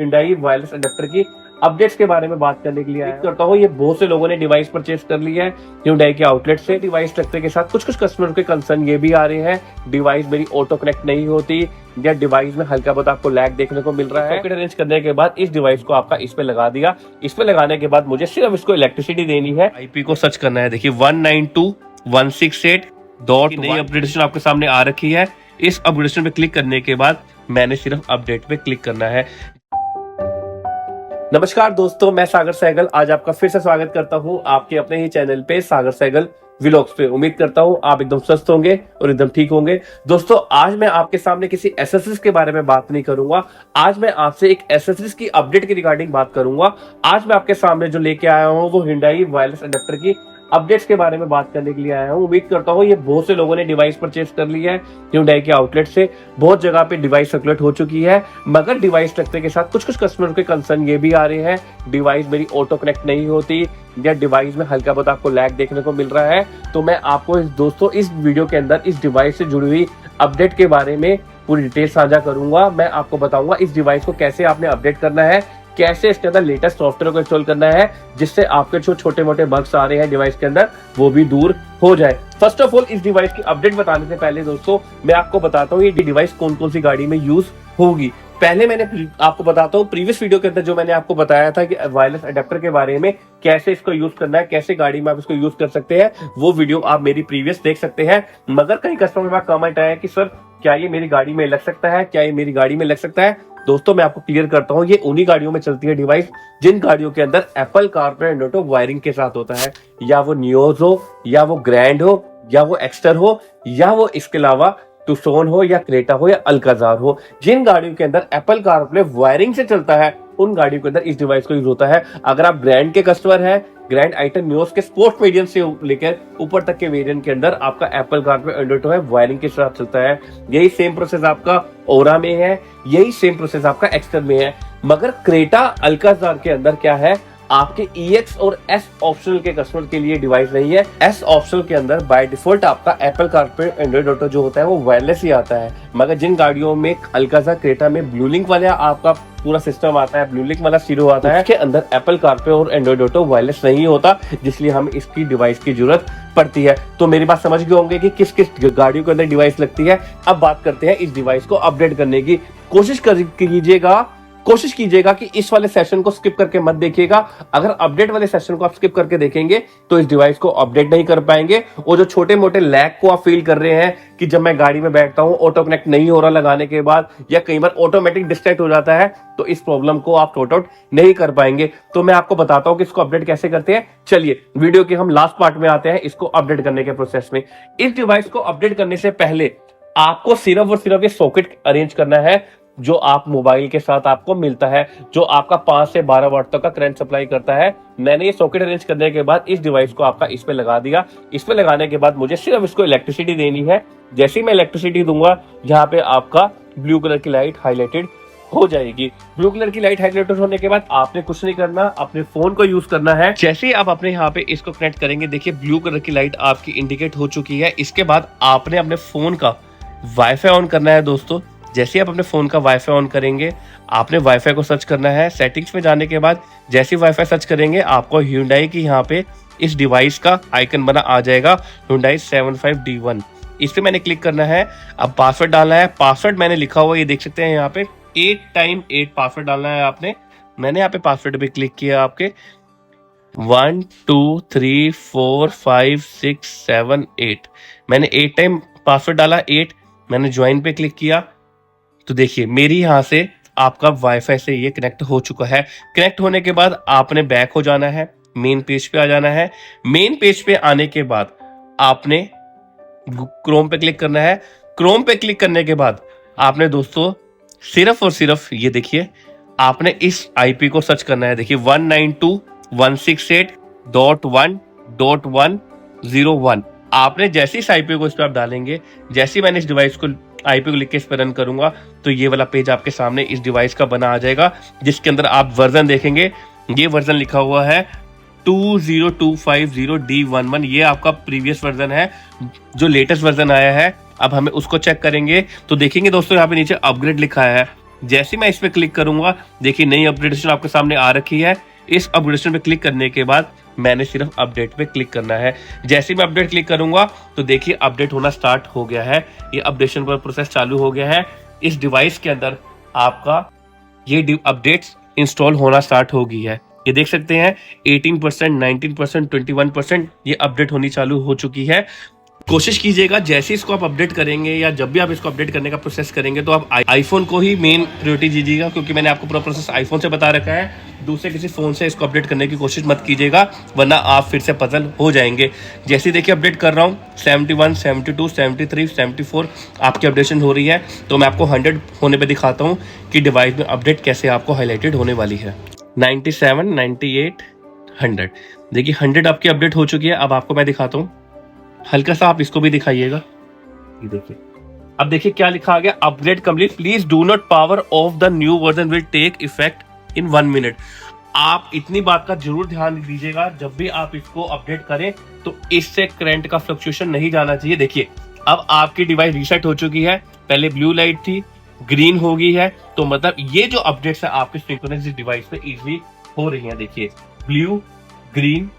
Hyundai wireless adapter की updates के बारे में बात करने के लिए आया करता हूँ। ये बहुत से लोगों ने डिवाइस परचेज कर लिया है Hyundai के आउटलेट से। डिवाइस रखने के साथ कुछ कस्टमर के कंसर्न ये भी आ रहे हैं, डिवाइस मेरी ऑटो कनेक्ट नहीं होती या डिवाइस में हल्का बहुत आपको लैग देखने को मिल रहा है। सॉकेट अरेंज करने के बाद इस डिवाइस को आपका इस पे लगा दिया। इस पे लगाने के बाद मुझे सिर्फ इसको इलेक्ट्रिसिटी देनी है, IP को सर्च करना है। देखिए 192.168.1 नई अपडेटेशन आपके सामने आ रखी है। इस अपडेटेशन पे क्लिक करने के बाद मैंने सिर्फ अपडेट पे क्लिक करना है। नमस्कार दोस्तों, मैं सागर सहगल आज आपका फिर से स्वागत करता हूं आपके अपने ही चैनल पे सागर सहगल व्लॉग्स पे। उम्मीद करता हूं आप एकदम स्वस्थ होंगे और एकदम ठीक होंगे। दोस्तों आज मैं आपके सामने किसी एसेसरीज के बारे में बात नहीं करूंगा। आज मैं आपसे एक एसेसरीज की अपडेट की रिगार्डिंग बात करूंगा। आज मैं आपके सामने जो लेके आया हूं वो Hyundai वायरलेस अडेप्टर की अपडेट्स के बारे में बात करने के लिए आया हूं। उम्मीद करता हूं ये बहुत से लोगों ने डिवाइस परचेज कर लिया है Hyundai के आउटलेट से। बहुत जगह पे डिवाइस सर्कुलेट हो चुकी है, मगर डिवाइस रखने के साथ कुछ कस्टमर के कंसर्न ये भी आ रहे हैं, डिवाइस मेरी ऑटो कनेक्ट नहीं होती या डिवाइस में हल्का बहुत आपको लैग देखने को मिल रहा है। तो मैं आपको दोस्तों इस वीडियो के अंदर इस डिवाइस से जुड़ी हुई अपडेट के बारे में पूरी डिटेल साझा करूंगा। मैं आपको बताऊंगा इस डिवाइस को कैसे आपने अपडेट करना है, कैसे इसके अंदर लेटेस्ट सॉफ्टवेयर को इंस्टॉल करना है, जिससे आपके जो छोटे मोटे बग्स आ रहे हैं डिवाइस के अंदर वो भी दूर हो जाए। फर्स्ट ऑफ ऑल इस डिवाइस की अपडेट बताने से पहले दोस्तों मैं आपको बताता हूँ ये डिवाइस कौन कौन सी गाड़ी में यूज होगी। पहले मैंने आपको बताता हूँ प्रीवियस वीडियो के अंदर जो मैंने आपको बताया था कि वायरलेस अडेप्टर के बारे में, कैसे इसको यूज करना है, कैसे गाड़ी में आप इसको यूज कर सकते हैं, वो वीडियो आप मेरी प्रीवियस देख सकते हैं। मगर कई कस्टमर के पास कमेंट आया कि सर क्या ये मेरी गाड़ी में लग सकता है, क्या ये मेरी गाड़ी में लग सकता है। दोस्तों मैं आपको क्लियर करता हूँ, ये उन्हीं गाड़ियों में चलती है डिवाइस जिन गाड़ियों के अंदर Apple CarPlay Android auto wiring के साथ होता है, या वो नियोज हो, या वो ग्रैंड हो, या वो एक्स्टर हो, या वो इसके अलावा टुक्सॉन हो, या क्रेटा हो, या अल्काजार हो। जिन गाड़ियों के अंदर एप्पल कारप्ले वायरिंग से चलता है उन गाड़ियों के अंदर इस डिवाइस को यूज होता है। अगर आप ग्रैंड के कस्टमर हैं, ग्रैंड आइटम नियोज के स्पोर्ट मीडियम से लेकर ऊपर तक के वेरिएंट के अंदर आपका एप्पल कारप्ले एंड्रॉइड ऑटो है वायरिंग के साथ चलता है। यही सेम प्रोसेस आपका ओरा में है, यही सेम प्रोसेस आपका एक्स्टर में है। मगर क्रेटा अल्काजार के अंदर क्या है, आपके EX और S ऑप्शनल के कस्टमर के लिए डिवाइस नहीं है। S ऑप्शनल के अंदर बाय डिफॉल्ट आपका एप्पल कारप्ले एंड्रॉइड ऑटो जो होता है वो वायरलेस ही आता है। मगर जिन गाड़ियों में अल्काजार क्रेटा में ब्लू लिंक वाला आपका पूरा सिस्टम आता है, ब्लू लिंक वाला सीरो आता है, उसके अंदर एप्पल कारप्ले और एंड्रॉइड ऑटो वायरलेस नहीं होता, जिसलिए हमें इसकी डिवाइस की जरूरत पड़ती है। तो मेरी बात समझ गए होंगे कि किस किस गाड़ियों के अंदर डिवाइस लगती है। अब बात करते हैं इस डिवाइस को अपडेट करने की। कोशिश कीजिएगा कि इस वाले सेशन को स्किप करके मत देखिएगा। अगर अपडेट वाले सेशन को आप स्किप करके देखेंगे तो इस डिवाइस को अपडेट नहीं कर पाएंगे। और जो छोटे मोटे लैग को आप फील कर रहे हैं कि जब मैं गाड़ी में बैठता हूं ऑटो कनेक्ट नहीं हो रहा लगाने के बाद, या कई बार ऑटोमेटिक डिस्कनेक्ट हो जाता है, तो इस प्रॉब्लम को आप सॉर्ट आउट नहीं कर पाएंगे। तो मैं आपको बताता हूं कि इसको अपडेट कैसे करते हैं। चलिए वीडियो के हम लास्ट पार्ट में आते हैं, इसको अपडेट करने के प्रोसेस में। इस डिवाइस को अपडेट करने से पहले आपको सिर्फ और सिर्फ ये सॉकेट अरेंज करना है जो आप मोबाइल के साथ आपको मिलता है, जो आपका 5 से 12 वाट तक का करंट सप्लाई करता है। मैंने ये सॉकेट अरेंज करने के बाद इस डिवाइस को आपका इस पे लगा दिया। इस पे लगाने के बाद मुझे सिर्फ इसको इलेक्ट्रिसिटी देनी है। जैसे ही मैं इलेक्ट्रिसिटी दूंगा यहाँ पे आपका ब्लू कलर की लाइट हाईलाइटेड हो जाएगी। ब्लू कलर की लाइट हाईलाइटेड होने के बाद आपने कुछ नहीं करना, अपने फोन को यूज करना है। जैसे ही आप अपने यहाँ पे इसको कनेक्ट करेंगे, देखिए ब्लू कलर की लाइट आपकी इंडिकेट हो चुकी है। इसके बाद आपने अपने फोन का वाईफाई ऑन करना है। दोस्तों जैसे ही आप अपने फोन का वाईफाई ऑन करेंगे, आपने वाईफाई को सर्च करना है। सेटिंग्स में जाने के बाद जैसे ही वाईफाई सर्च करेंगे, आपको Hyundai की यहाँ पे इस डिवाइस का आइकन बना आ जाएगा, Hyundai 75D1। इस पे मैंने क्लिक करना है। अब पासवर्ड डालना है। पासवर्ड मैंने लिखा हुआ ये देख सकते हैं, यहाँ पे 8x8 पासवर्ड डालना है आपने। मैंने यहाँ पे पासवर्ड पे क्लिक किया, आपके 1 2 3 4 5 6 7 8 मैंने 8 टाइम पासवर्ड डाला। 8 मैंने ज्वाइन पे क्लिक किया तो देखिए मेरी यहाँ से आपका वाईफाई से ये कनेक्ट हो चुका है। कनेक्ट होने के बाद आपने बैक हो जाना है, मेन पेज पे आ जाना है। मेन पेज पे आने के बाद आपने क्रोम पे क्लिक करना है। क्रोम पे क्लिक करने के बाद आपने दोस्तों सिर्फ और सिर्फ ये देखिए आपने इस IP को सर्च करना है। देखिए 192.168.1.101। आपने जैसे इस IP को इस पर आप डालेंगे, जैसे ही मैंने इस डिवाइस को IP को लिख के इस पर रन करूंगा तो ये वाला पेज आपके सामने इस डिवाइस का बना आ जाएगा, जिसके अंदर आप वर्जन देखेंगे। ये वर्जन लिखा हुआ है 20250D11। ये आपका प्रीवियस वर्जन है, जो लेटेस्ट वर्जन आया है। अब हमें उसको चेक करेंगे तो देखेंगे दोस्तों यहाँ पे नीचे अपग्रेड लिखा है। जैसे मैं इस पे क्लिक करूंगा, देखिए नई अपडेटेशन आपके सामने आ रखी है। इस अपडेटेशन पे क्लिक करने के बाद मैंने सिर्फ अपडेट पे क्लिक करना है। जैसे मैं अपडेट क्लिक करूंगा तो देखिए अपडेट होना स्टार्ट हो गया है, ये अपडेशन पर प्रोसेस चालू हो गया है। इस डिवाइस के अंदर आपका ये अपडेट्स इंस्टॉल होना स्टार्ट हो गई है। ये देख सकते हैं 18%, 19%, 21% ये अपडेट होनी चालू हो चुकी है। कोशिश कीजिएगा जैसे इसको आप अपडेट करेंगे या जब भी आप इसको अपडेट करने का प्रोसेस करेंगे तो आप आईफोन को ही मेन प्रायोरिटी दीजिएगा, क्योंकि मैंने आपको पूरा प्रोसेस आईफोन से बता रखा है। दूसरे किसी फ़ोन से इसको अपडेट करने की कोशिश मत कीजिएगा, वरना आप फिर से पजल हो जाएंगे। जैसे ही देखिए अपडेट कर रहा हूँ 71, 72, 73, 74 आपकी अपडेशन हो रही है। तो मैं आपको 100 होने पर दिखाता हूँ कि डिवाइस में अपडेट कैसे आपको हाईलाइटेड होने वाली है। 97, 98, 100 देखिए 100 आपकी अपडेट हो चुकी है। अब आपको मैं दिखाता हूँ, हल्का सा आप इसको भी दिखाइएगा। ये देखिए, अब देखिए क्या लिखा आ गया, upgrade complete, please do not power off the new version will take effect in 1 minute. आप इतनी बात का जरूर ध्यान दीजिएगा, जब भी आप इसको अपडेट करें तो इससे करंट का फ्लक्चुएशन नहीं जाना चाहिए। देखिए अब आपकी डिवाइस रीसेट हो चुकी है, पहले ब्लू लाइट थी, ग्रीन हो गई है, तो मतलब ये जो अपडेट्स है आपके सिंक्रोनाइज डिवाइस पे इजीली हो रही है। देखिए ब्लू, ग्रीन,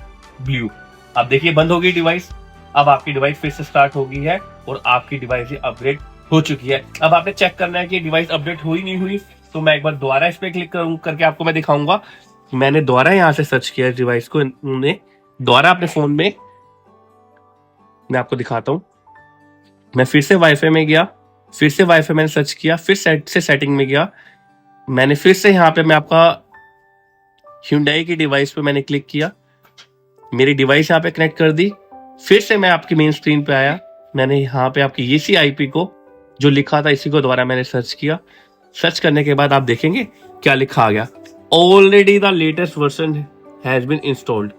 ब्लू, अब देखिए बंद हो गई डिवाइस। अब आपकी डिवाइस फिर से स्टार्ट हो गई है और आपकी डिवाइस अपग्रेड हो चुकी है। अब आपने चेक करना है कि डिवाइस अपडेट हुई नहीं हुई, तो मैं एक बार दोबारा इस पे क्लिक करके आपको मैं दिखाऊंगा। मैंने दोबारा यहाँ से सर्च किया डिवाइस को, उन्होंने दोबारा अपने फोन में, मैं आपको दिखाता हूँ। मैं फिर से वाईफाई में गया, फिर से वाईफाई मैंने सर्च किया, फिर सेटिंग में गया, मैंने फिर से यहाँ पे मैं आपका Hyundai की डिवाइस पे मैंने क्लिक किया, मेरी डिवाइस यहाँ पे कनेक्ट कर दी। फिर से मैं आपकी मेन स्क्रीन पे आया, मैंने यहाँ पे आपकी EC IP को जो लिखा था इसी को दोबारा मैंने सर्च किया। सर्च करने के बाद आप देखेंगे क्या लिखा आ गया, already the latest version has been installed.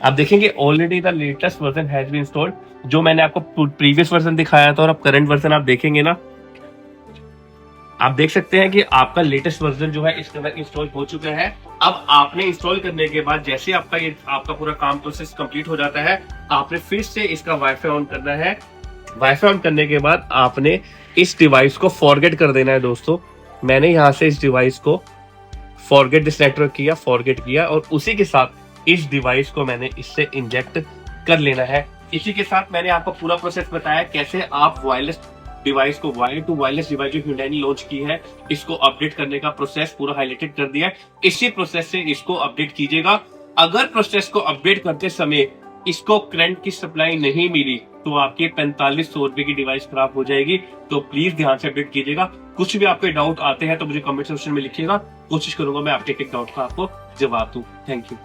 आप देखेंगे already the latest version has been installed, जो मैंने आपको प्रीवियस वर्जन दिखाया था और अब करंट वर्जन आप देखेंगे ना, आप देख सकते हैं कि आपका लेटेस्ट वर्जन जो है इसके अंदर इंस्टॉल हो चुका है। अब आपने इंस्टॉल करने के बाद जैसे आपका पूरा काम प्रोसेस कंप्लीट हो जाता है, आपने फिर से इसका वाईफाई ऑन करना है। वाईफाई ऑन करने के बाद आपने इस डिवाइस को फॉरगेट कर देना है। दोस्तों मैंने यहाँ से इस डिवाइस को फॉरगेट दिस नेटवर्क किया, फॉरगेट किया, और उसी के साथ इस डिवाइस को मैंने इससे इंजेक्ट कर लेना है। इसी के साथ मैंने आपको पूरा प्रोसेस बताया कैसे आप वायरलेस डिवाइस को, वायर टू वायरलेस डिवाइस जो Hyundai ने लॉन्च की है, इसको अपडेट करने का प्रोसेस पूरा हाईलाइटेड कर दिया है। इसी प्रोसेस से इसको अपडेट कीजिएगा। अगर प्रोसेस को अपडेट करते समय इसको करंट की सप्लाई नहीं मिली तो आपकी 4500 रुपए की डिवाइस खराब हो जाएगी। तो प्लीज ध्यान से अपडेट कीजिएगा। कुछ भी आपके डाउट आते हैं तो मुझे कमेंट सेक्शन में लिखिएगा, कोशिश करूंगा मैं आपके एक डाउट का आपको जवाब दूं। Thank you.